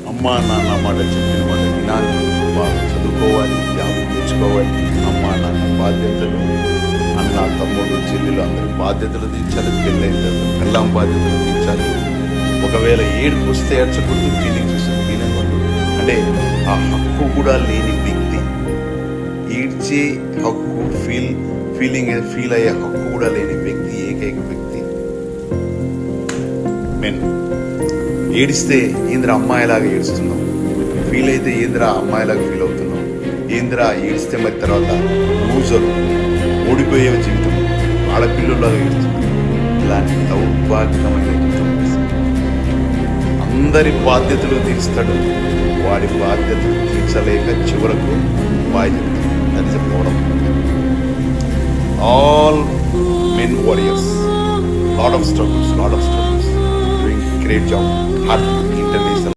అమ్మా నాన్న మాట చెప్పిన మాట వినాలి, బాగా చదువుకోవాలి, జాబ్ తెచ్చుకోవాలి. అమ్మా నాన్న బాధ్యతలు, అన్న తమ్ముడు చెల్లెలు అందరి బాధ్యతలు తీర్చాలి. పెళ్ళైన తర్వాత పెళ్ళాం బాధ్యతలు తీర్చాలి. ఒకవేళ ఏడుపు వస్తే ఏడ్చకూడదు, ఫీలింగ్స్ వస్తే ఫీలింగ్ ఉండదు. అంటే ఆ హక్కు కూడా లేని వ్యక్తి, ఏడ్చే హక్కు, ఫీల్ అయ్యే హక్కు కూడా లేని వ్యక్తి, ఏకైక వ్యక్తి మెన్. ఏడిస్తే ఏంద్ర అమ్మాయిలాగా ఏడుస్తున్నాం, ఫీల్ అయితే ఏంద్ర అమ్మాయిలాగా ఫీల్ అవుతున్నాం, ఏంద్ర ఏడిస్తే మరి తర్వాత లూజరు, ఓడిపోయే జీవితం, ఆడపిల్లలాగా ఏడుస్తున్నాం. ఇలాంటి దౌర్భాగ్యమైన జీవితం. అందరి బాధ్యతలు తీరుస్తాడు, వాడి బాధ్యతలు తీర్చలేక చివరకు బాధ్యత తెలిసిపోవడం. All men warriors, lot of struggles, doing great job, hard.